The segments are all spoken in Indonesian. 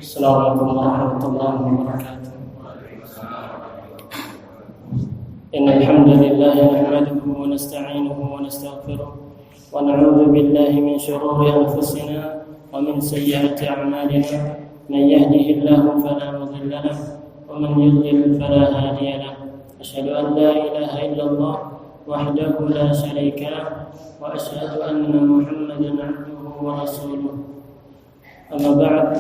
Assalamualaikum warahmatullahi wabarakatuh. Innal hamdalillah nahmaduhu wa nasta'inuhu wa nastaghfiruh wa na'udzu billahi min shururi anfusina wa min sayyiati a'malina. Man yahdihillahu fala mudilla lahu wa man yudlil fala hadiya lahu. Asyhadu an la ilaha illallah wahdahu la syarika lahu wa asyhadu anna Muhammadan 'abduhu wa rasuluh. Amma ba'd.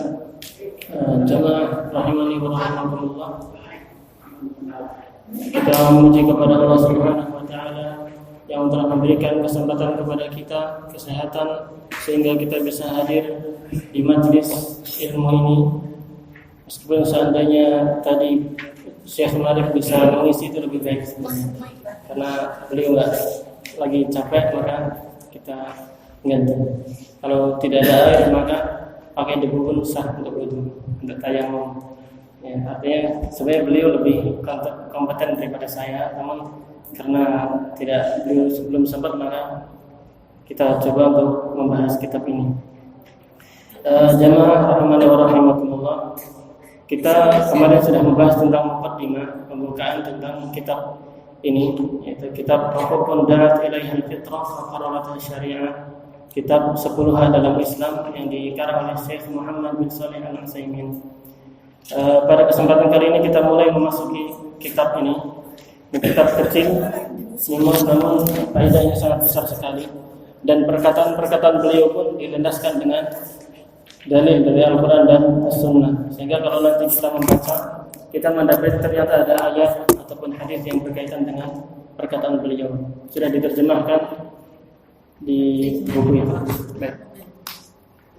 Jamaah rahimani wa rahimakumullah. Kita memuji kepada Allah Subhanahu wa taala yang telah memberikan kesempatan kepada kita kesehatan sehingga kita bisa hadir di majelis ilmu ini. Meskipun seandainya tadi Syekh Malik bisa mengisi itu lebih baik karena beliau lagi capek, maka kita ganti. Kalau tidak ada air maka pakai debu pun sah untuk tayamum. Ya, artinya sebenarnya beliau lebih kompeten daripada saya, namun karena beliau belum sempat, maka kita coba untuk membahas kitab ini. Jamaah rahimani wa rahimakumullah. Kita kemarin sudah membahas tentang muqaddimah, pembukaan tentang kitab ini, yaitu kitab Raqaqun Darat Ilaihil Fitrah wa Qararat Syariah, kitab 10 hal dalam Islam yang dikarang oleh Syekh Muhammad bin Shalih Al-Utsaimin. Pada kesempatan kali ini kita mulai memasuki kitab ini. Kitab kecil, namun faedahnya sangat besar sekali, dan perkataan-perkataan beliau pun dilandaskan dengan dalil dari Al-Quran dan As-Sunnah, sehingga kalau nanti kita membaca, kita mendapati ternyata ada ayat ataupun hadis yang berkaitan dengan perkataan beliau. Sudah diterjemahkan di buku itu.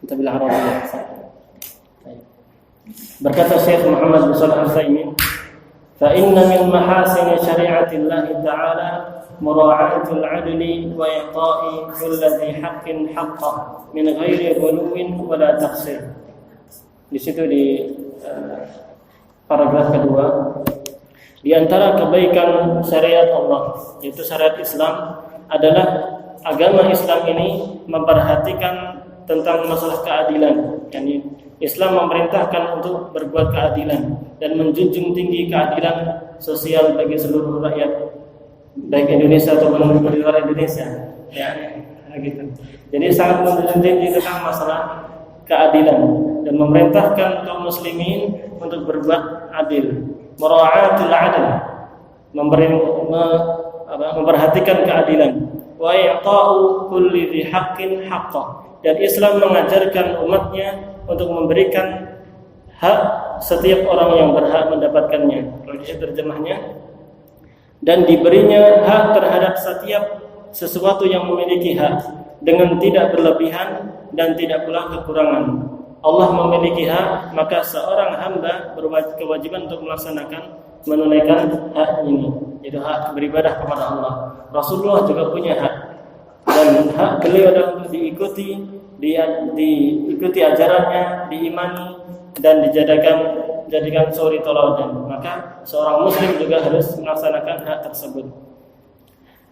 Kita bilang Arabia. Berkata Syekh Muhammad bin Shalih Al-Utsaimin, "Fa inna min mahasin syari'atillah ta'ala mura'atul 'adli wa i'ta'i kulli dhi haqqin haqqah min ghairi ghuluwin wa la taqsir." Di situ di paragraf kedua, di antara kebaikan syariat Allah, yaitu syariat Islam, adalah agama Islam ini memperhatikan tentang masalah keadilan. Yani Islam memerintahkan untuk berbuat keadilan dan menjunjung tinggi keadilan sosial bagi seluruh rakyat, baik Indonesia ataupun di luar Indonesia. Ya, gitu. Jadi sangat menjunjung tinggi tentang masalah keadilan dan memerintahkan kaum muslimin untuk berbuat adil. Mura'atul 'adl, memperhatikan keadilan. Wa i'ta'u kulli dhi haqqin haqqah. Dan Islam mengajarkan umatnya untuk memberikan hak setiap orang yang berhak mendapatkannya. Kalau di situ terjemahnya, dan diberinya hak terhadap setiap sesuatu yang memiliki hak dengan tidak berlebihan dan tidak pula kekurangan. Allah memiliki hak, maka seorang hamba berkewajiban untuk menunaikan hak ini, yaitu hak beribadah kepada Allah. Rasulullah juga punya hak, dan hak beliau adalah untuk diikuti ajarannya, diimani, dan dijadikan suri toladan. Maka seorang muslim juga harus melaksanakan hak tersebut.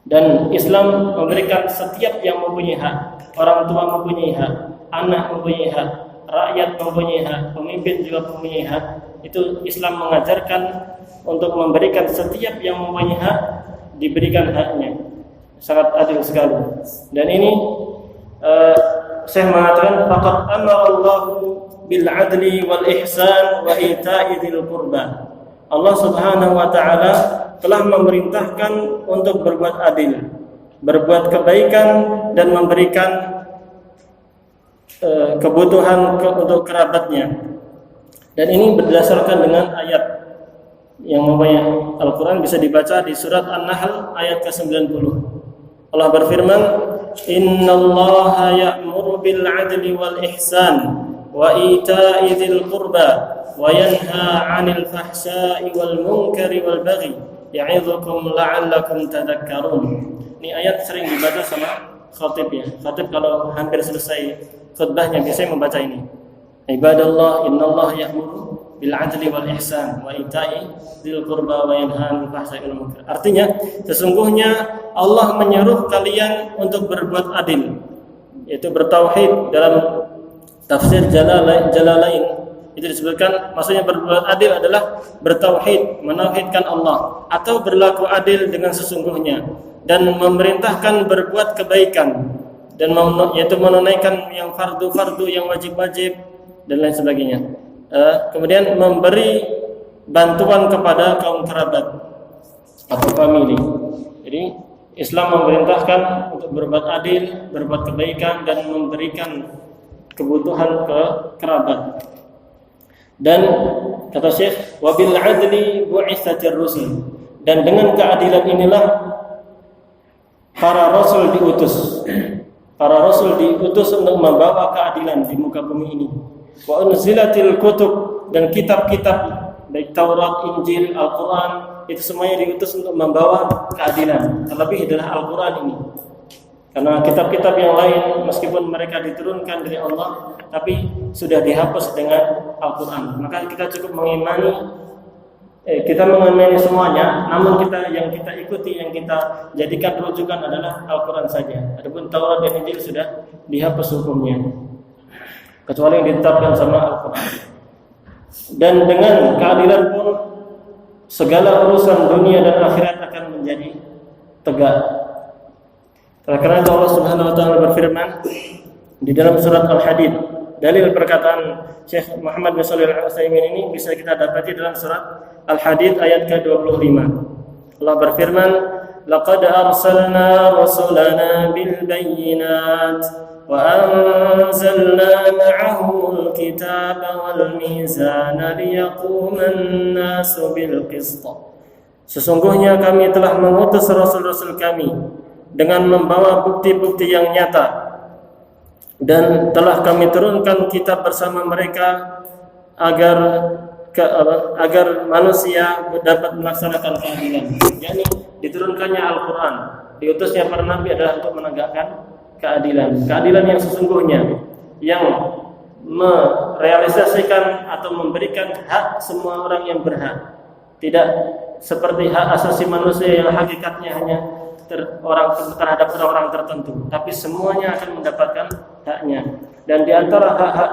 Dan Islam memberikan setiap yang mempunyai hak. Orang tua mempunyai hak, anak mempunyai hak, rakyat mempunyai hak, pemimpin juga mempunyai hak. Itu Islam mengajarkan untuk memberikan setiap yang mempunyai hak, diberikan haknya. Sangat adil sekali. Dan ini saya mengatakan faqad amara Allah bil adli wal ihsan wa ita'i dzil qurba. Allah Subhanahu wa taala telah memerintahkan untuk berbuat adil, berbuat kebaikan, dan memberikan kebutuhan untuk kerabatnya. Dan ini berdasarkan dengan ayat yang mempunyai Al-Quran, bisa dibaca di surat An-Nahl ayat ke-90. Allah berfirman, "Innallaha ya'muru bil 'adli wal ihsan wa ita'i dzil qurba wa yanha 'anil fahsya'i wal munkari wal baghi ya'idzukum la'allakum tadhakkarun." Ini ayat sering dibaca sama khatib ya. Khatib kalau hampir selesai khutbahnya biasanya membaca ini. Ibadallah, innallaha ya'muru bil adli wal ihsan wa ita'i dzil qurba wa yanha 'anil fahsya'i wal munkar. Artinya, sesungguhnya Allah menyuruh kalian untuk berbuat adil, yaitu bertauhid. Dalam tafsir Jalalain itu disebutkan, maksudnya berbuat adil adalah bertauhid, menauhidkan Allah, atau berlaku adil dengan sesungguhnya, dan memerintahkan berbuat kebaikan, dan yaitu menunaikan yang fardu-fardu, yang wajib-wajib, dan lain sebagainya. Kemudian memberi bantuan kepada kaum kerabat atau famili. Jadi Islam memerintahkan untuk berbuat adil, berbuat kebaikan, dan memberikan kebutuhan ke kerabat. Dan kata Syekh, wabil adli bu'itsatir rusul, dan dengan keadilan inilah para rasul diutus. Para rasul diutus untuk membawa keadilan di muka bumi ini. Wa unzilatil kutub, dan kitab-kitab baik Taurat, Injil, Al-Qur'an itu semuanya diutus untuk membawa keadilan. Terlebih adalah Al-Qur'an ini. Karena kitab-kitab yang lain meskipun mereka diturunkan dari Allah, tapi sudah dihapus dengan Al-Qur'an. Maka kita cukup mengimani semuanya, namun yang kita ikuti, yang kita jadikan rujukan adalah Al-Qur'an saja. Adapun Taurat dan Injil sudah dihapus hukumnya, kecuali yang ditetapkan sama Al-Qur'an. Dan dengan keadilan pun segala urusan dunia dan akhirat akan menjadi tegak. Karena itu Allah Subhanahu wa taala berfirman di dalam surat Al-Hadid. Dalil perkataan Syekh Muhammad bin Shalih Al-Utsaimin ini bisa kita dapati dalam surat Al-Hadid ayat ke-25. Allah berfirman, "Laqad arsalna rusulana bil bayyinat wa anzalna ma'ahumul kitaba wal mizana liyaquman nasu bil qist." Sesungguhnya kami telah mengutus rasul-rasul kami dengan membawa bukti-bukti yang nyata, dan telah kami turunkan kitab bersama mereka agar manusia dapat melaksanakan keadilan. Yakni diturunkannya Al-Qur'an, diutusnya para nabi adalah untuk menegakkan keadilan. Keadilan yang sesungguhnya, yang merealisasikan atau memberikan hak semua orang yang berhak. Tidak seperti hak asasi manusia yang hakikatnya hanya terhadap orang-orang tertentu, tapi semuanya akan mendapatkan haknya. Dan di antara hak-hak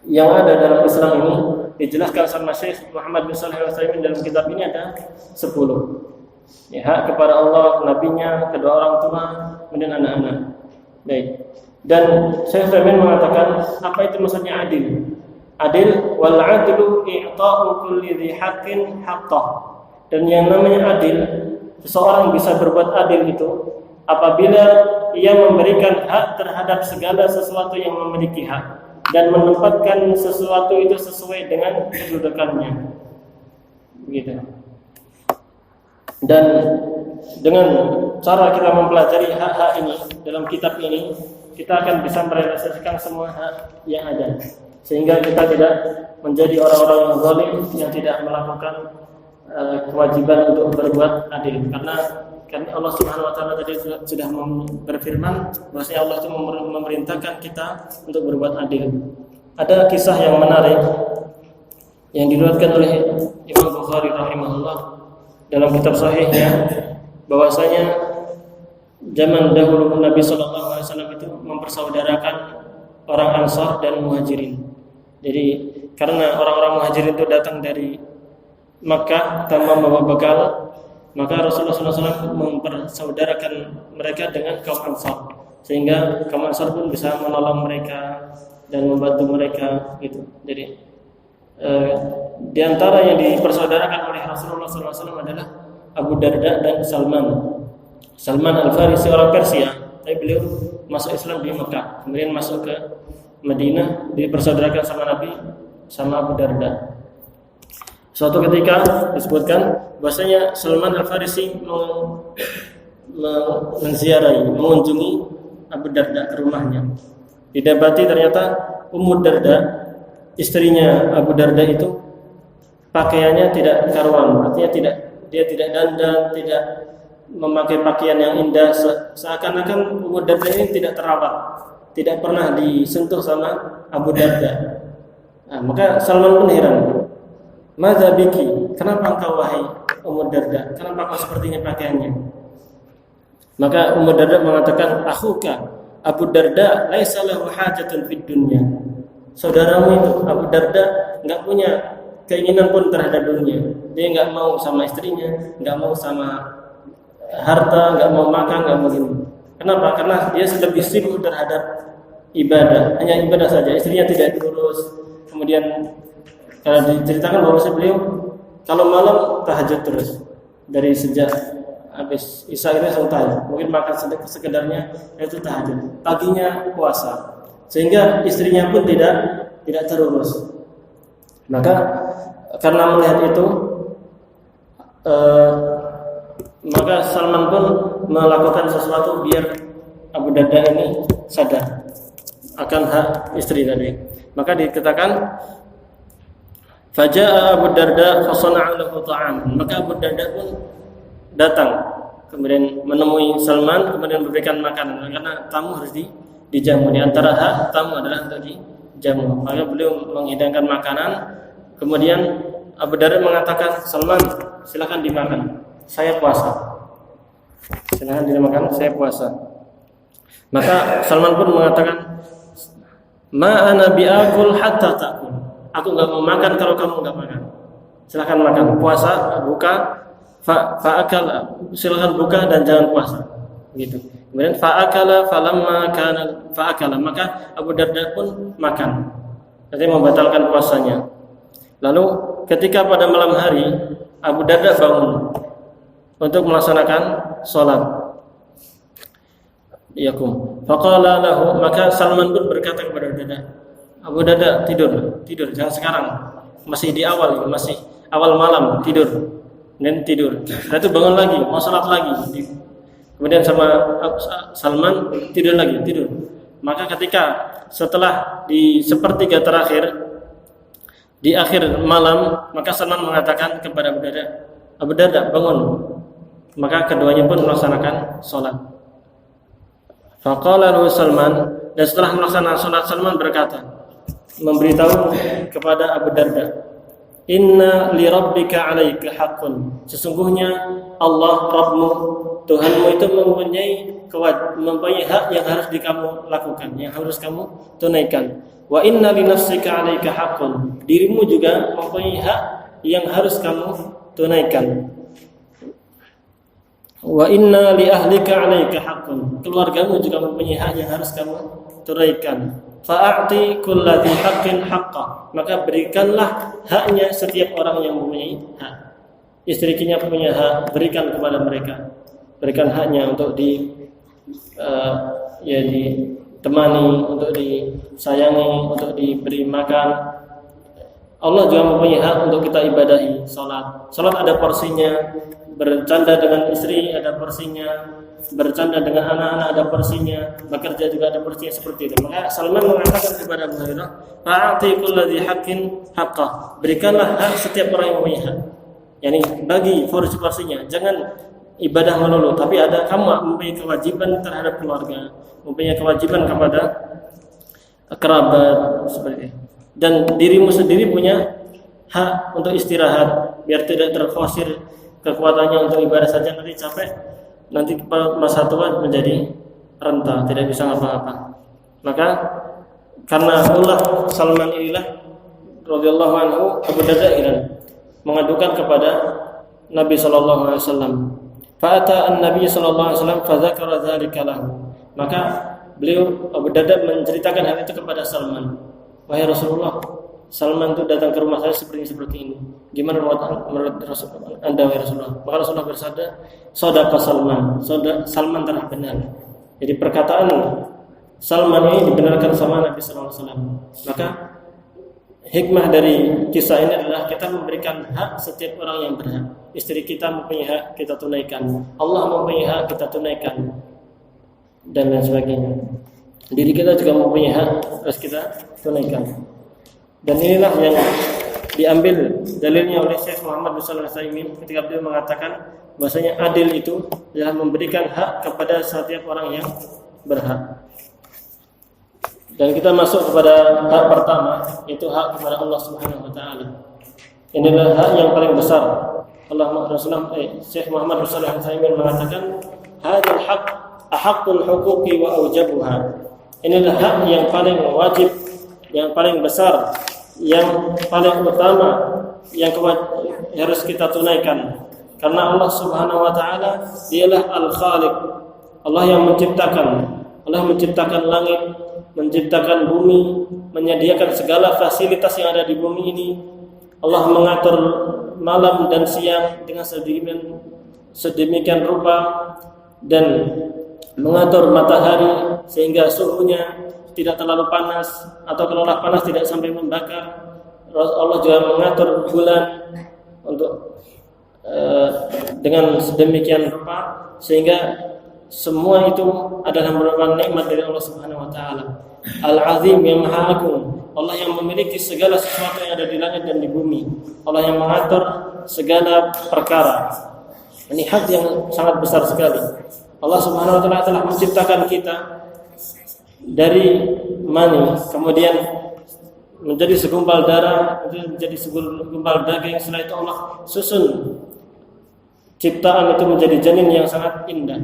yang ada dalam Islam ini dijelaskan sama Syekh Muhammad bin Shalih Al-Utsaimin dalam kitab ini ada 10. Ya, hak kepada Allah, nabinya, kedua orang tua, kemudian anak-anak. Baik. Dan Syekh Utsaimin mengatakan, apa itu maksudnya adil? Adil, wal adlu i'ta'u kulli dhi haqqin haqqah. Dan yang namanya adil, seseorang bisa berbuat adil itu apabila ia memberikan hak terhadap segala sesuatu yang memiliki hak, dan menempatkan sesuatu itu sesuai dengan kedudukannya. Begitu. Dan dengan cara kita mempelajari hak-hak ini dalam kitab ini, kita akan bisa merealisasikan semua hak yang ada, sehingga kita tidak menjadi orang-orang yang zalim, yang tidak melakukan kewajiban untuk berbuat adil. Karena Allah Subhanahu wa taala tadi sudah berfirman bahwasanya Allah itu memerintahkan kita untuk berbuat adil. Ada kisah yang menarik yang diriwayatkan oleh Imam Bukhari rahimahullah dalam kitab sahihnya, bahwasanya zaman dahulu Nabi sallallahu alaihi wasallam itu mempersaudarakan orang Ansar dan Muhajirin. Jadi karena orang-orang Muhajirin itu datang dari Makkah tanpa membawa bekal, maka Rasulullah SAW mempersaudarakan mereka dengan kaum Ansar, sehingga kaum Ansar pun bisa menolong mereka dan membantu mereka gitu. Jadi di antara yang dipersaudarakan oleh Rasulullah SAW adalah Abu Darda dan Salman Al-Farisi, orang Persia, tapi beliau masuk Islam di Mekah, kemudian masuk ke Madinah, dipersaudarakan sama Nabi sama Abu Darda. Suatu ketika disebutkan bahwasanya Salman Al-Farisi menziarahi, mengunjungi Abu Darda ke rumahnya. Didapati ternyata Ummu Darda, istrinya Abu Darda itu pakaiannya tidak karuan, artinya dia tidak dandan, tidak memakai pakaian yang indah, seakan-akan Ummu Darda ini tidak terawat, tidak pernah disentuh sama Abu Darda. Maka Salman pun heran. Madza biki? Kenapa engkau wahai Ummu Darda? Kenapa kau seperti ini pakaiannya? Maka Ummu Darda mengatakan, akhuka Abu Darda laisa lahu hajatun fid dunya. Saudaramu itu Abu Darda enggak punya keinginan pun terhadap dunia. Dia enggak mau sama istrinya, enggak mau sama harta, enggak mau makan, enggak mau gini. Kenapa? Karena dia lebih sibuk terhadap ibadah, hanya ibadah saja. Istrinya tidak diurus. Kemudian kalau diceritakan bahwa beliau kalau malam tahajud terus dari sejak habis isya itu langsung tahajud. Mungkin makan sekedarnya itu tahajud. Paginya puasa. Sehingga istrinya pun tidak terurus. Maka karena melihat itu maka Salman pun melakukan sesuatu biar Abu Darda ini sadar akan hak istri tadi. Maka dikatakan faja'a Abu Darda fasana'a lahu ta'am. Maka Abu Darda pun datang kemudian menemui Salman, kemudian memberikan makanan karena tamu harus dijamu. Di antara hak tamu adalah untuk dijamu. Maka beliau menghidangkan makanan. Kemudian Abu Darda mengatakan, Salman, silakan dimakan. Saya puasa. Silakan dimakan, saya puasa. Maka Salman pun mengatakan, ma ana bi'akul hatta ta'kul. Aku enggak mau makan kalau kamu enggak makan. Silakan makan. Puasa, buka, fa'akala. Silakan buka dan jangan puasa. Gitu. Kemudian fa'akala falamma kana fa'akala. Maka Abu Darda pun makan. Artinya membatalkan puasanya. Lalu ketika pada malam hari Abu Darda bangun untuk melaksanakan sholat. Yakum. Faqala lahu, maka Salman pun berkata kepada Darda, Abu Darda, tidur, jangan sekarang. Masih di awal, masih awal malam, tidur. Dan tidur. Setelah itu bangun lagi, mau sholat lagi. Kemudian sama Salman tidur lagi, tidur. Maka ketika setelah di sepertiga terakhir di akhir malam, maka Salman mengatakan kepada Abu Darda, bangun. Maka keduanya pun melaksanakan sholat. Faqala lahu Salman, dan setelah melaksanakan sholat Salman berkata, memberitahu kepada Abu Darda, inna li rabbika 'alaika haqqun. Sesungguhnya Allah Rabbmu, Tuhanmu itu mempunyai hak yang harus kamu lakukan, yang harus kamu tunaikan. Wa inna li nafsika 'alaika haqqun. Dirimu juga mempunyai hak yang harus kamu tunaikan. Wa inna li ahlika 'alaika haqqun. Keluargamu juga mempunyai hak yang harus kamu tunaikan. Fa'ati kulladzi haqqin haqqah. Maka berikanlah haknya setiap orang yang mempunyai hak. Istrinya punya hak, berikan kepada mereka. Berikan haknya untuk ditemani, untuk disayangi, untuk diberi makan. Allah juga mempunyai hak untuk kita ibadahi salat. Salat ada porsinya, bercanda dengan istri ada porsinya, bercanda dengan anak-anak ada porsinya, bekerja juga ada porsinya, seperti itu. Maka Salman mengatakan kepada Abu Hurairah, "Fa'ati kulladzi haqqin haqqah." Berikanlah hak setiap orang yang mempunyai hak. Yani bagi porsinya, jangan ibadah melulu, tapi ada kamu mempunyai kewajiban terhadap keluarga, mempunyai kewajiban kepada kerabat, seperti itu. Dan dirimu sendiri punya hak untuk istirahat, biar tidak terforsir kekuatannya untuk ibadah saja, nanti capek, nanti masa tua menjadi renta, tidak bisa ngapa-ngapa. Maka karena Allah Salman inilah radhiyallahu anhu, Abu Darda mengadukan kepada Nabi sallallahu alaihi wasallam. Fa'ata an-nabiy sallallahu alaihi wasallam fa dzakara dzalika lahu. Maka beliau Abu Darda menceritakan hal itu kepada Salman. Wahai Rasulullah, Salman itu datang ke rumah saya seperti ini. Gimana menurut Rasulullah? Anda wahai Rasulullah? Maka Rasulullah bersabda, "Shadaqa Salman." Salman telah benar. Jadi perkataan Salman ini dibenarkan sama Nabi sallallahu alaihi wasallam. Maka hikmah dari kisah ini adalah kita memberikan hak setiap orang yang berhak. Istri kita mempunyai hak, kita tunaikan. Allah mempunyai hak, kita tunaikan. Dan lain sebagainya. Diri kita juga mempunyai hak, harus kita tunaikan. Dan inilah yang diambil dalilnya oleh Syekh Muhammad bin Shalih Al-Utsaimin ketika beliau mengatakan bahwasanya adil itu adalah memberikan hak kepada setiap orang yang berhak. Dan kita masuk kepada hak pertama, yaitu hak kepada Allah Subhanahu wa taala. Inilah hak yang paling besar. Syekh Muhammad Shalih Al-Utsaimin mengatakan, "Hadzal haqq ahaqqul huquqi wa aujabuha." Inilah hak yang paling wajib, yang paling besar, yang paling utama yang harus kita tunaikan. Karena Allah Subhanahu wa taala dialah Al-Khaliq. Allah yang menciptakan. Allah menciptakan langit, menciptakan bumi, menyediakan segala fasilitas yang ada di bumi ini. Allah mengatur malam dan siang dengan sedemikian rupa dan mengatur matahari sehingga suhunya tidak terlalu panas atau kalau panas tidak sampai membakar. Allah juga mengatur bulan untuk dengan sedemikian rupa sehingga semua itu adalah merupakan nikmat dari Allah Subhanahu wa taala. Al-Azim yang Maha Agung. Allah yang memiliki segala sesuatu yang ada di langit dan di bumi. Allah yang mengatur segala perkara. Ini hak yang sangat besar sekali. Allah Subhanahu wa taala telah menciptakan kita dari mani, kemudian menjadi segumpal darah, menjadi segumpal daging. Setelah itu Allah susun ciptaan itu menjadi janin yang sangat indah,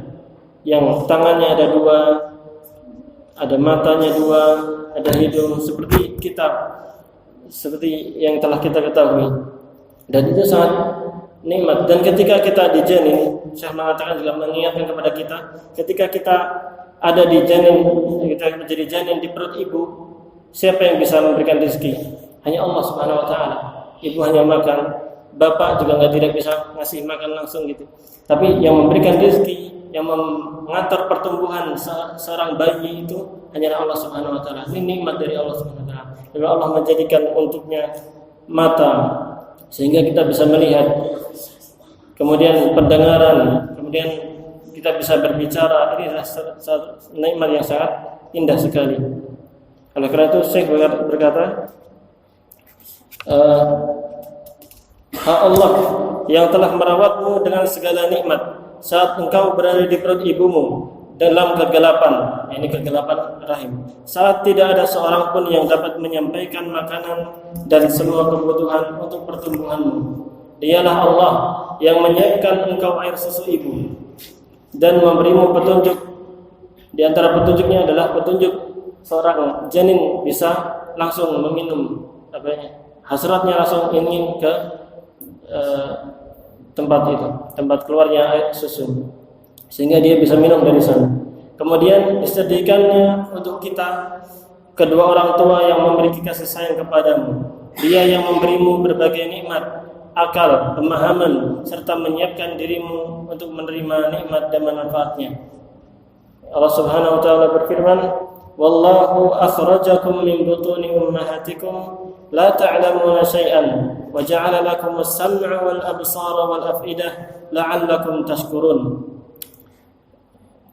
yang tangannya ada dua, ada matanya dua, ada hidung seperti yang telah kita ketahui. Dan itu sangat nikmat. Dan ketika kita di janin, Syekh mengatakan juga mengingatkan kepada kita, ketika kita ada di janin, kita menjadi janin di perut ibu, siapa yang bisa memberikan rezeki? Hanya Allah Subhanahu wa taala. Ibu hanya makan, bapak juga tidak bisa ngasih makan langsung gitu. Tapi yang memberikan rezeki, yang mengatur pertumbuhan seorang bayi itu hanyalah Allah Subhanahu wa taala. Ini nikmat dari Allah Subhanahu wa taala. Dan Allah menjadikan untuknya mata sehingga kita bisa melihat, kemudian pendengaran, kemudian kita bisa berbicara. Ini adalah nikmat yang sangat indah sekali. Oleh karena itu Syekh berkata, hak Allah yang telah merawatmu dengan segala nikmat saat engkau berada di perut ibumu dalam kegelapan, ini kegelapan rahim, saat tidak ada seorang pun yang dapat menyampaikan makanan dan semua kebutuhan untuk pertumbuhanmu. Dialah Allah yang menyiapkan engkau air susu ibu dan memberimu petunjuk. Di antara petunjuknya adalah petunjuk seorang janin bisa langsung meminum hasratnya langsung ingin ke tempat keluarnya air susu, sehingga dia bisa minum dari sana. Kemudian disediakannya untuk kita kedua orang tua yang memiliki kasih sayang kepadamu. Dia yang memberimu berbagai nikmat, akal, pemahaman, serta menyiapkan dirimu untuk menerima nikmat dan manfaatnya. Allah Subhanahu wa taala berfirman, "Wallahu akhrajakum min butuni ummahatikum la ta'lamuna syai'an wa ja'ala lakumus sam'a wal absara wal af'idah la'allakum tashkurun."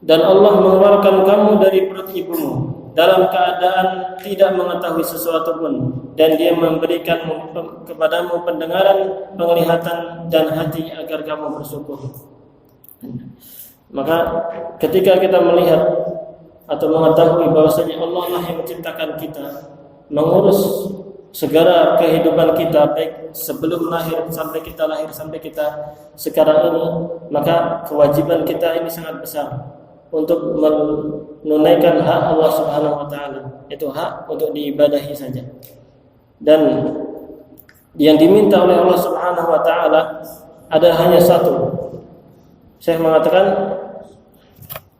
Dan Allah mengeluarkan kamu dari perut ibumu dalam keadaan tidak mengetahui sesuatu pun, dan Dia memberikan kepadamu pendengaran, penglihatan, dan hati agar kamu bersyukur. Maka ketika kita melihat atau mengetahui bahwasanya Allah lah yang menciptakan kita, mengurus segala kehidupan kita baik sebelum lahir sampai kita lahir sampai kita sekarang ini, maka kewajiban kita ini sangat besar untuk menunaikan hak Allah Subhanahu wa taala, itu hak untuk diibadahi saja. Dan yang diminta oleh Allah Subhanahu wa taala ada hanya satu. Saya mengatakan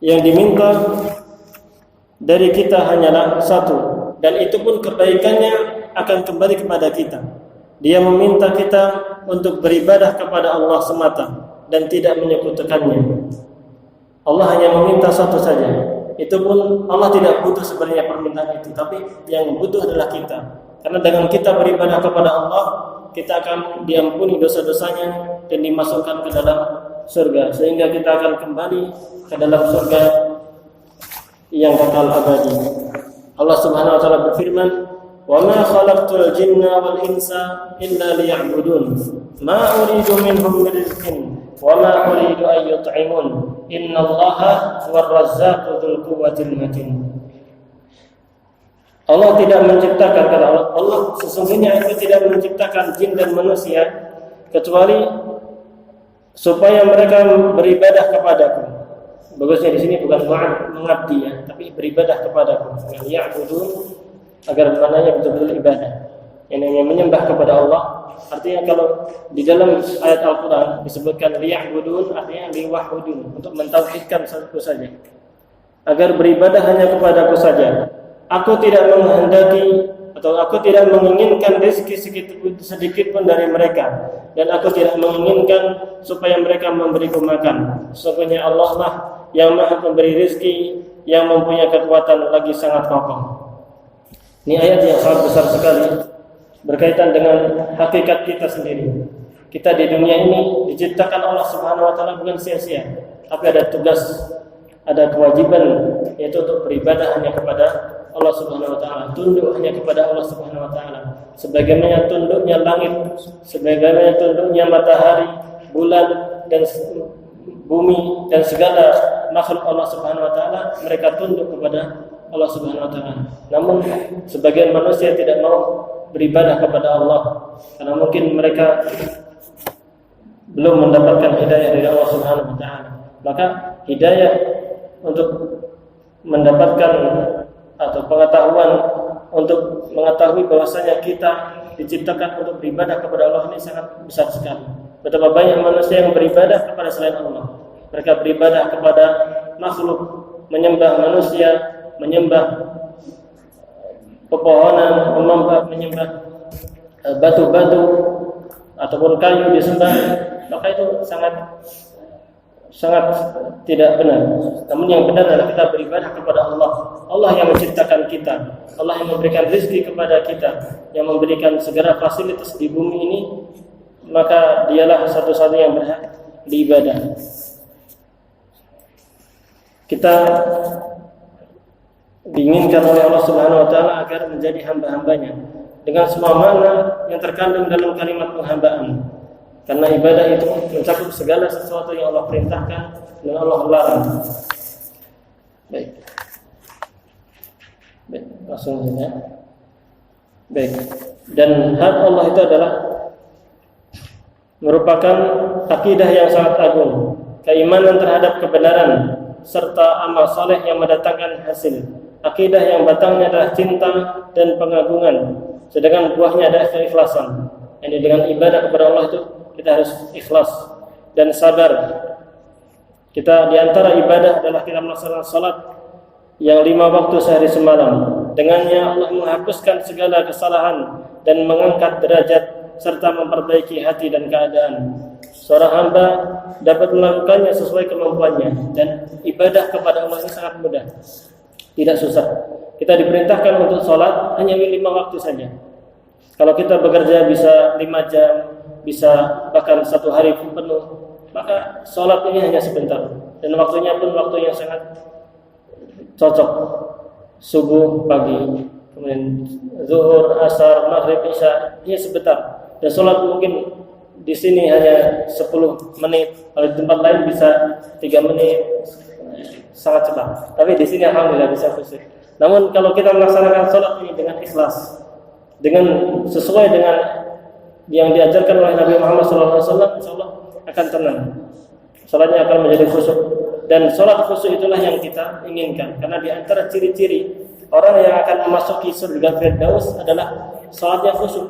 yang diminta dari kita hanyalah satu, dan itu pun kebaikannya akan kembali kepada kita. Dia meminta kita untuk beribadah kepada Allah semata dan tidak menyekutukannya. Allah hanya meminta satu saja. Itu pun Allah tidak butuh sebenarnya permintaan itu, tapi yang butuh adalah kita. Karena dengan kita beribadah kepada Allah, kita akan diampuni dosa-dosanya dan dimasukkan ke dalam surga, sehingga kita akan kembali ke dalam surga yang kekal abadi. Allah Subhanahu wa taala berfirman, "Wa ma khalaqtul jinna wal insa illa liya'budun. Ma uridu minhum min rizqin wa ma uridu an yut'imun. Innallaha huwar razzaqu dzul quwwatil matin." Allah tidak menciptakan, kata Allah, sesungguhnya aku tidak menciptakan jin dan manusia kecuali supaya mereka beribadah kepadaku. Bagusnya di sini bukan mengabdi ya, tapi beribadah kepadaku. Ya'budun, agar maknanya betul-betul ibadah. Yang menyembah kepada Allah. Artinya kalau di dalam ayat Al-Quran disebutkan liya'budun, artinya liwahudun, untuk mentauhidkan satu saja. Agar beribadah hanya kepadaku saja. Aku tidak menghendaki atau aku tidak menginginkan rezeki sedikit pun dari mereka, dan aku tidak menginginkan supaya mereka memberiku makan. Sesungguhnya Allah lah yang Maha Pemberi rezeki, yang mempunyai kekuatan lagi sangat kokoh. Ini ayat yang sangat besar sekali berkaitan dengan hakikat kita sendiri. Kita di dunia ini diciptakan Allah Subhanahu wa taala bukan sia-sia, tapi ada tugas, ada kewajiban, yaitu untuk beribadah hanya kepada Allah Subhanahu wa taala, tunduk hanya kepada Allah Subhanahu wa taala. Sebagaimana tunduknya langit, sebagaimana tunduknya matahari, bulan dan bumi dan segala makhluk Allah Subhanahu wa taala, mereka tunduk kepada Allah Subhanahu wa taala. Namun sebagian manusia tidak mau beribadah kepada Allah karena mungkin mereka belum mendapatkan hidayah dari Allah Subhanahu wa taala. Maka hidayah untuk mendapatkan atau pengetahuan untuk mengetahui bahwasanya kita diciptakan untuk beribadah kepada Allah ini sangat besar sekali. Betapa banyak manusia yang beribadah kepada selain Allah. Mereka beribadah kepada makhluk, menyembah manusia, menyembah pepohonan, menyembah batu-batu ataupun kayu disembah. Maka itu sangat tidak benar. Namun yang benar adalah kita beribadah kepada Allah. Allah yang menciptakan kita, Allah yang memberikan rezeki kepada kita, yang memberikan segala fasilitas di bumi ini, maka dialah satu-satunya yang berhak diibadah. Kita diinginkan oleh Allah Subhanahu wa taala agar menjadi hamba-hambanya dengan semua makna yang terkandung dalam kalimat penghambaan. Karena ibadah itu mencakup segala sesuatu yang Allah perintahkan dan Allah larang. Baik, langsung saja. Baik. Dan hak Allah itu adalah merupakan akidah yang sangat agung, keimanan terhadap kebenaran serta amal saleh yang mendatangkan hasil. Akidah yang batangnya adalah cinta dan pengagungan, sedangkan buahnya adalah keikhlasan. Ini dengan ibadah kepada Allah itu kita harus ikhlas dan sabar. Kita diantara ibadah adalah kita melaksanakan salat yang 5 waktu sehari semalam. Dengannya Allah menghapuskan segala kesalahan dan mengangkat derajat serta memperbaiki hati dan keadaan. Seorang hamba dapat melakukannya sesuai kemampuannya, dan ibadah kepada Allah ini sangat mudah, tidak susah. Kita diperintahkan untuk salat hanya 5 waktu saja. Kalau kita bekerja bisa 5 jam, bisa bahkan 1 hari pun penuh, maka sholat ini hanya sebentar, dan waktunya pun waktu yang sangat cocok. Subuh, pagi, kemudian zuhur, asar, maghrib, isya, ini sebentar. Dan sholat mungkin di sini hanya 10 menit, kalau di tempat lain bisa 3 menit, sangat cepat. Tapi di sini alhamdulillah bisa khusyuk. Namun kalau kita melaksanakan sholat ini dengan ikhlas, dengan sesuai dengan yang diajarkan oleh Nabi Muhammad SAW, insyaallah akan tenang. Salatnya akan menjadi khusyuk, dan salat khusyuk itulah yang kita inginkan. Karena di antara ciri-ciri orang yang akan memasuki surga Firdaus adalah salatnya khusyuk.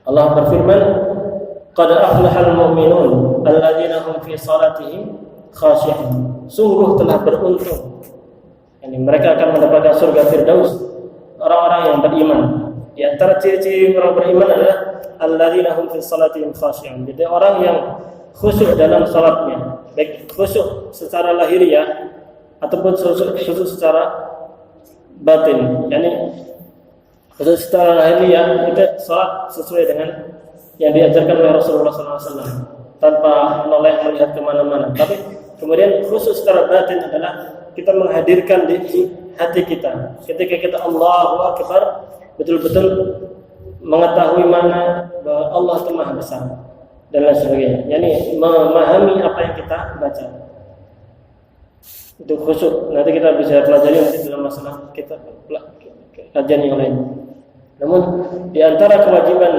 Allah berfirman, "Qad aflahal mu'minun alladzina hum fi salatihim khashi'un." Sungguh telah beruntung. Yani mereka akan mendapatkan surga Firdaus orang-orang yang beriman. Di antara ciri-ciri orang beriman adalah alladzina hum fi salatihim khashi'un. Jadi orang yang khusyuk dalam salatnya, baik khusyuk secara lahiriah ataupun khusyuk secara batin. Yani khusyuk secara lahiriah itu salat sesuai dengan yang diajarkan oleh Rasulullah SAW tanpa menoleh melihat kemana-mana. Tapi kemudian khusyuk secara batin adalah kita menghadirkan di hati kita ketika kita Allahu Akbar, betul-betul mengetahui mana bahwa Allah itu Maha Besar dan lain sebagainya. Yani memahami apa yang kita baca. Itu khusyuk. Nanti kita bisa pelajari nanti dalam masalah kajian yang lain. Namun di antara kewajiban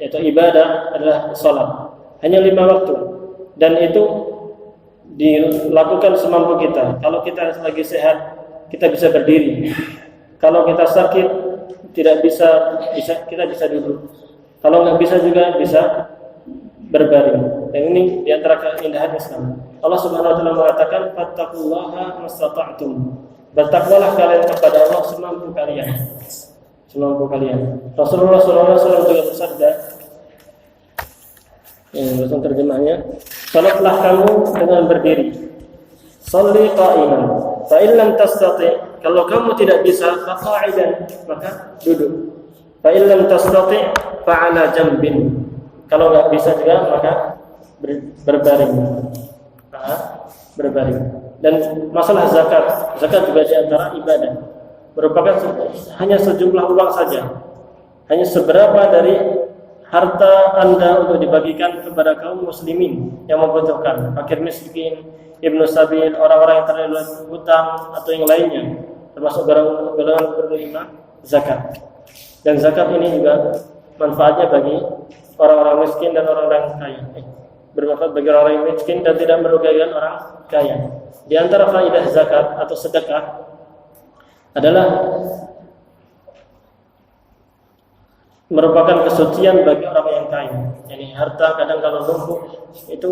yaitu ibadah adalah salat. Hanya 5 waktu dan itu dilakukan semampu kita. Kalau kita lagi sehat, kita bisa berdiri. Kalau kita sakit, kita bisa duduk. Kalau nggak bisa juga bisa berbaring. Dan ini di antara keindahan Islam. Allah Subhanahu wa taala mengatakan fattaqullaha mastata'tum. Bertakwalah kalian kepada Allah semampu kalian. Semampu kalian. Rasulullah SAW juga bersabda, bahasa terjemahnya, salatlah kamu dengan berdiri. Shalli qa'iman. Fa in lam tastati', kalau kamu tidak bisa, fa qa'idan, maka duduk. Fa in lam tastati' fa 'ala jambin. Kalau enggak bisa juga maka berbaring. Berbaring. Dan masalah zakat juga di antara ibadah. Merupakan hanya sejumlah uang saja. Hanya seberapa dari harta Anda untuk dibagikan kepada kaum muslimin yang membutuhkan, fakir miskin, ibnu sabil, orang-orang yang terlilit hutang atau yang lainnya, termasuk golongan penerima zakat. Dan zakat ini juga manfaatnya bagi orang-orang miskin dan orang-orang kaya. Bermanfaat bagi orang miskin dan tidak merugikan orang kaya. Di antara faedah zakat atau sedekah adalah merupakan kesucian bagi orang yang kaya. Jadi harta kadang kalau numpuk itu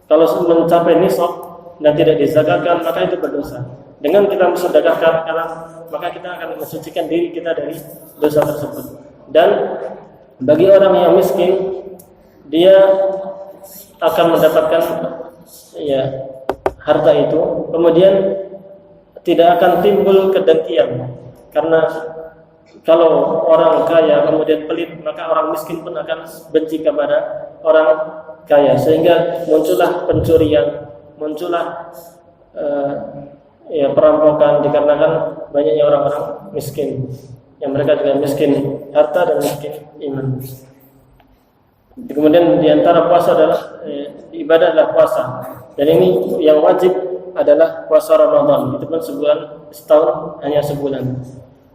kalau mencapai nisab dan tidak dizakatkan maka itu berdosa. Dengan kita mensedekahkan maka kita akan mensucikan diri kita dari dosa tersebut. Dan bagi orang yang miskin dia akan mendapatkan harta itu, kemudian tidak akan timbul kedengkian karena kalau orang kaya kemudian pelit, maka orang miskin pun akan benci kepada orang kaya, sehingga muncullah pencurian, muncullah perampokan dikarenakan banyaknya orang-orang miskin, yang mereka juga miskin harta dan miskin iman. Kemudian diantara puasa adalah ibadah adalah puasa, dan ini yang wajib adalah puasa Ramadan. Itu pun setahun hanya sebulan.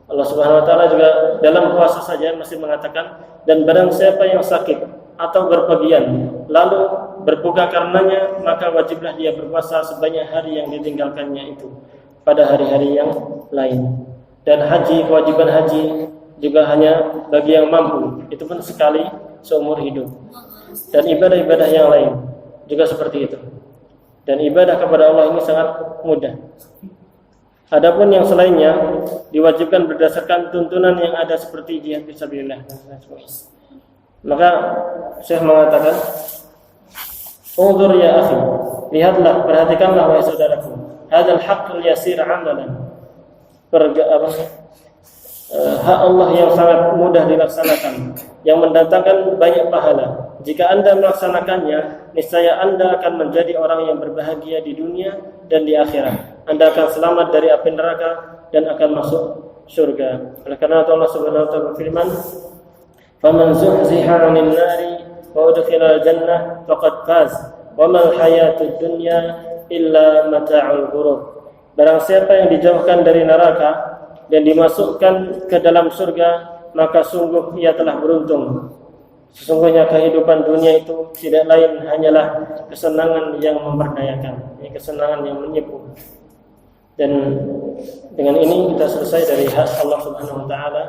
Allah Subhanahu wa taala juga dalam puasa saja masih mengatakan, dan barang siapa yang sakit atau berpergian lalu berbuka karenanya, maka wajiblah dia berpuasa sebanyak hari yang ditinggalkannya itu pada hari-hari yang lain. Dan haji, kewajiban haji juga hanya bagi yang mampu, itu pun sekali seumur hidup. Dan ibadah-ibadah yang lain juga seperti itu. Dan ibadah kepada Allah ini sangat mudah. Adapun yang selainnya diwajibkan berdasarkan tuntunan yang ada seperti jihad fisabilillah. Maka Syekh mengatakan, "Unzur ya akhi, lihatlah, perhatikanlah wahai saudaraku, hadzal haqqul yasir 'amalan." Hak Allah yang sangat mudah dilaksanakan, yang mendatangkan banyak pahala. Jika Anda melaksanakannya, niscaya Anda akan menjadi orang yang berbahagia di dunia dan di akhirat. Anda akan selamat dari api neraka dan akan masuk surga. Oleh karena itu Allah Subhanahu wa taala berfirman, "Faman zuhziha 'anil nari wa udkhila al-jannah faqad faz, wa mal hayatud dunya illa mata'ul ghurur." Barang siapa yang dijauhkan dari neraka dan dimasukkan ke dalam surga, maka sungguh ia telah beruntung. Sesungguhnya kehidupan dunia itu tidak lain hanyalah kesenangan yang memperdayakan, kesenangan yang menipu. Dan dengan ini kita selesai dari hak Allah Subhanahu wa taala.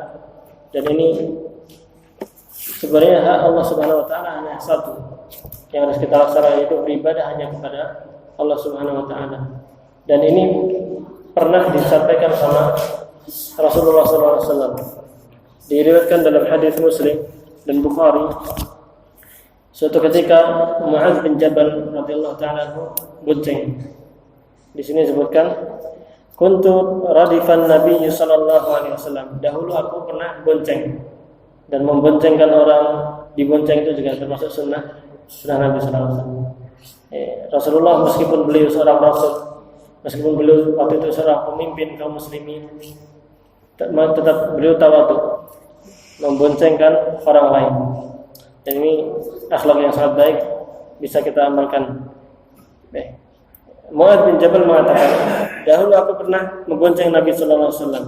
Dan ini sebenarnya hak Allah Subhanahu wa taala hanya satu yang harus kita laksanakan, yaitu beribadah hanya kepada Allah Subhanahu wa taala. Dan ini pernah disampaikan sama Rasulullah SAW. Diriwayatkan dalam hadis Muslim dan Bukhari. Suatu ketika Mu'adz bin Jabal radhiyallahu ta'ala bonceng. Di sini disebutkan, "Kuntu radifan Nabi sallallahu alaihi wasallam." Dahulu aku pernah bonceng. Dan memboncengkan orang, dibonceng itu juga termasuk sunnah Nabi sallallahu alaihi wasallam. Rasulullah meskipun beliau seorang rasul, meskipun beliau waktu itu seorang pemimpin kaum muslimin, tetap beliau tawadhu, memboncengkan orang lain. Dan ini akhlak yang sangat baik, bisa kita amalkan. Baik. Mu'adz bin Jabal mengatakan, dahulu aku pernah membonceng Nabi sallallahu alaihi wasallam.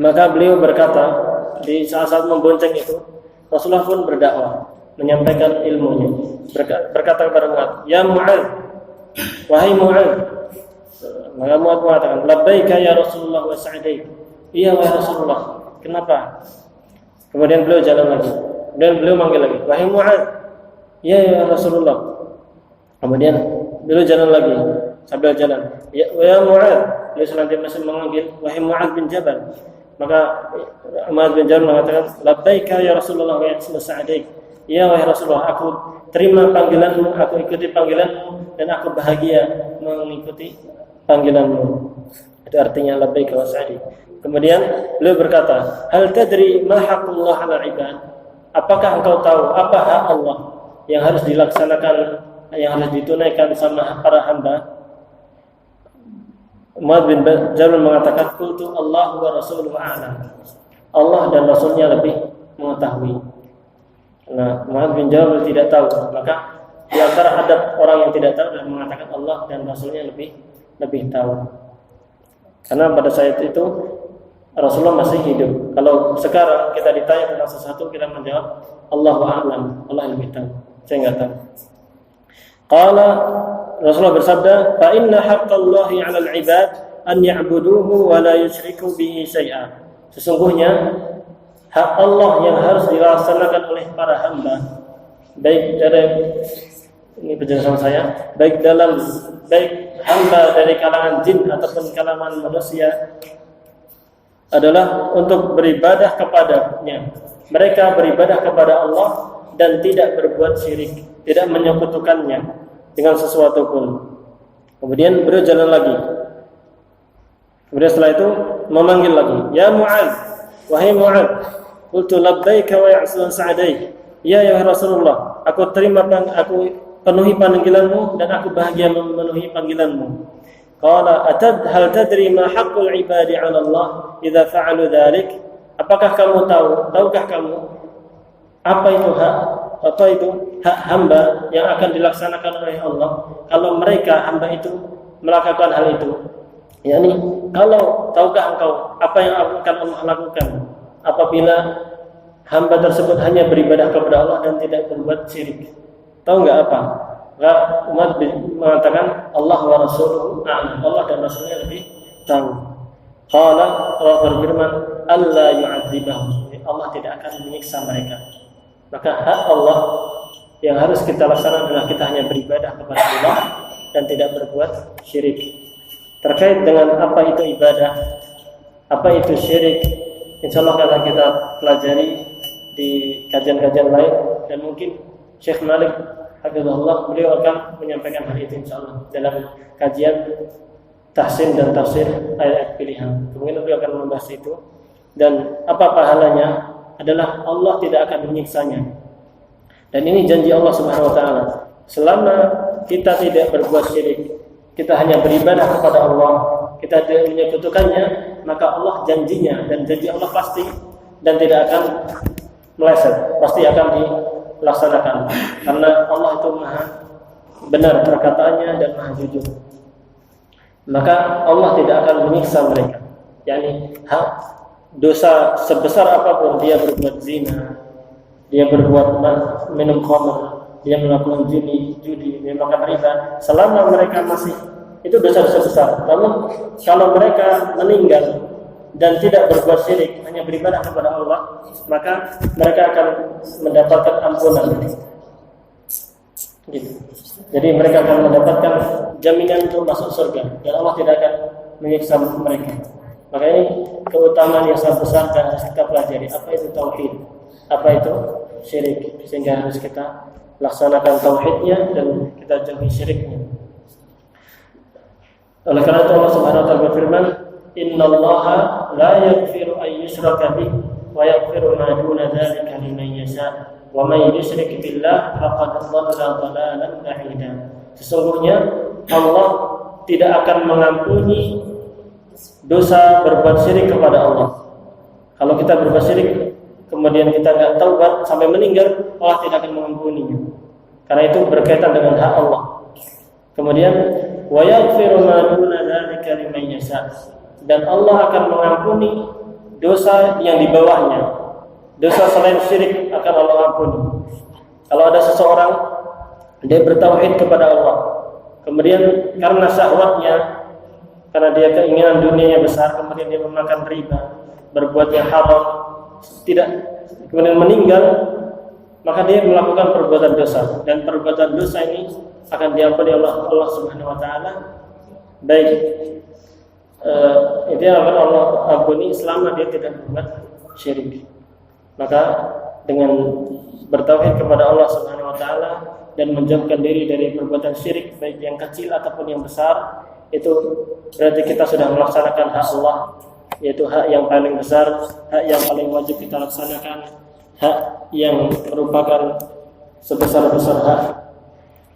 Maka beliau berkata di saat-saat membonceng itu, Rasulullah pun berdakwah, menyampaikan ilmunya. Berkata kepada Mu'adz, "Ya Mu'adz, wahai Mu'adz." Maka Mu'adz mengatakan, "Labbaika ya Rasulullah wa sa'daik." Iya wahai Rasulullah. Kenapa? Kemudian beliau jalan lagi. Dan beliau manggil lagi, "Wahai Mu'adz." Iya ya Rasulullah. Kemudian beliau jalan lagi sambil jalan. Ya Mu'adz. Beliau senantiasa memanggil, "Wahai Mu'adz bin Jabal." Maka Mu'adz bin Jabal mengatakan, "Labbaika ya Rasulullah wa sa'daik." Ya wahai Rasulullah, aku terima panggilanmu, aku ikuti panggilanmu, dan aku bahagia mengikuti panggilanmu. Itu artinya labbaika wa sa'daik. Kemudian beliau berkata, "Hal tadri ma haqqullah 'alal 'ibad?" Apakah engkau tahu apa hak Allah yang harus dilaksanakan, yang harus ditunaikan sama para hamba? Mu'adz bin Jabal mengatakan, "Qultu Allah wa rasuluhu a'lam." Allah dan Rasulnya lebih mengetahui. Nah, Mu'adz bin Jabal tidak tahu, maka di antara adab orang yang tidak tahu dan mengatakan Allah dan Rasulnya lebih tahu. Karena pada saat itu Rasulullah masih hidup. Kalau sekarang kita ditanya tentang sesuatu, kita menjawab Allahu a'lam, Allah lebih tahu. Saya enggak tahu. Qala, Rasulullah bersabda, "Fa inna haqqallahi 'alal 'ibad an ya'buduhu wa la yusyriku bihi syai'a." Sesungguhnya hak Allah yang harus dilaksanakan oleh para hamba, baik dari ini penjelasan saya, baik hamba dari kalangan jin ataupun kalangan manusia, adalah untuk beribadah kepadanya. Mereka beribadah kepada Allah dan tidak berbuat syirik, tidak menyekutukannya dengan sesuatu pun. Kemudian beliau jalan lagi. Kemudian setelah itu memanggil lagi, "Ya Mu'adz, wahai Mu'adz." Qultu labbaika wa ya sa'daik. Ya Rasulullah, aku penuhi panggilanmu dan aku bahagia memenuhi panggilanmu. Qala hal tadri ma haqqul ibadi 'ala Allah idza fa'alu dzalik? Tahukah kamu apa itu hak hamba yang akan dilaksanakan oleh Allah kalau mereka hamba itu melakukan hal itu? Yani tahukah engkau apa yang akan Allah lakukan apabila hamba tersebut hanya beribadah kepada Allah dan tidak berbuat syirik? Tahu enggak apa? Umat mengatakan Allah wa rasuluhu a'lam, Allah dan Rasulnya lebih tahu. Qala, Allah berfirman, "Alla yu'adzibahum." Allah tidak akan menyiksa mereka. Maka hak Allah yang harus kita laksanakan adalah kita hanya beribadah kepada Allah dan tidak berbuat syirik. Terkait dengan apa itu ibadah, apa itu syirik, insyaallah akan kita pelajari di kajian-kajian lain, dan mungkin Syekh Malik Hafizahullah beliau akan menyampaikan hal itu insyaallah dalam kajian tahsin dan tafsir ayat pilihan. Kemudian beliau akan membahas itu, dan apa pahalanya adalah Allah tidak akan menyiksanya. Dan ini janji Allah Subhanahu wa taala. Selama kita tidak berbuat syirik, kita hanya beribadah kepada Allah, kita tidak menyekutukannya, maka Allah janjinya, dan janji Allah pasti dan tidak akan meleset, pasti akan dilaksanakan, karena Allah itu maha benar perkataannya dan maha jujur. Maka Allah tidak akan menyiksa mereka. Yani dosa sebesar apapun, dia berbuat zina, dia berbuat minum khamr, dia melakukan judi, dia makan riba, selama mereka masih itu dosa-dosa besar. Namun kalau mereka meninggal dan tidak berbuat syirik, hanya beribadah kepada Allah, maka mereka akan mendapatkan ampunan. Gitu. Jadi mereka akan mendapatkan jaminan untuk masuk surga, dan Allah tidak akan menyiksa mereka. Maka ini keutamaan yang sangat besar dan harus kita pelajari. Apa itu tauhid? Apa itu syirik? Sehingga harus kita laksanakan tauhidnya dan kita jauhi syiriknya. Oleh karena itu Allah Subhanahu wa taala berfirman, "Innallaha la yaghfiru an yushraka bihi wa yaghfiru ma duna dzalika liman yasha. Wa may yusyrik billah faqad dhalla dhalalan ba'ida." Sesungguhnya Allah tidak akan mengampuni dosa berbuat syirik kepada Allah. Kalau kita berbuat syirik kemudian kita enggak taubat sampai meninggal, Allah tidak akan mengampuninya. Karena itu berkaitan dengan hak Allah. Kemudian wa yaghfiru ma duna dzalika liman yasha. Dan Allah akan mengampuni dosa yang di bawahnya, dosa selain syirik akan Allah ampuni. Kalau ada seseorang dia bertauhid kepada Allah, kemudian karena syahwatnya, karena dia keinginan dunianya besar, kemudian dia memakan riba, berbuat yang haram, tidak, kemudian meninggal, maka dia melakukan perbuatan dosa, dan perbuatan dosa ini akan diampuni oleh Allah Subhanahu wa taala. Baik itu yang akan Allah ampuni selama dia tidak berbuat syirik. Maka dengan bertauhid kepada Allah Subhanahu wa taala dan menjauhkan diri dari perbuatan syirik baik yang kecil ataupun yang besar, itu berarti kita sudah melaksanakan hak Allah, yaitu hak yang paling besar, hak yang paling wajib kita laksanakan, hak yang merupakan sebesar-besar hak.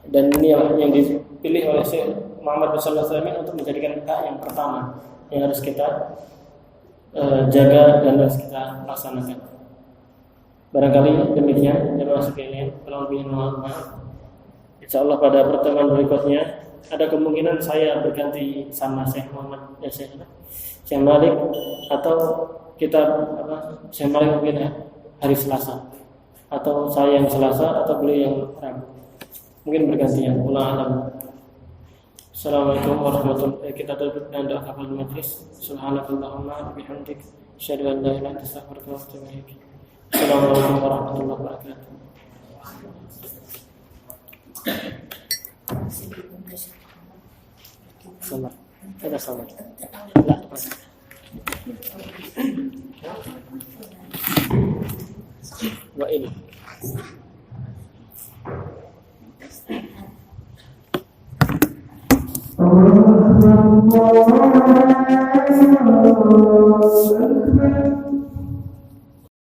Dan ini yang dipilih oleh Syekh Muhammad bin Shalih Al-Utsaimin untuk menjadikan hak yang pertama yang harus kita jaga dan harus kita laksanakan. Barangkali demikian jemaah sekalian. Kalau lebih mohon maaf. Insyaallah pada pertemuan berikutnya ada kemungkinan saya berganti sama Syekh Muhammad Syekh Malik, atau kita Syekh Malik mungkin hari Selasa, atau saya yang Selasa atau beliau yang Rabu. Mungkin bergantian. Wallahu a'lam. Assalamualaikum warahmatullahi wabarakatuh. Kita tutup dengan doa kafaratul majlis. Subhanakallahumma wa bihamdik, asyhadu an la ilaha illa anta, astaghfiruka wa atubu ilaik. Assalamualaikum warahmatullahi wabarakatuh. Sama. Ada sama. Wa ini. Allah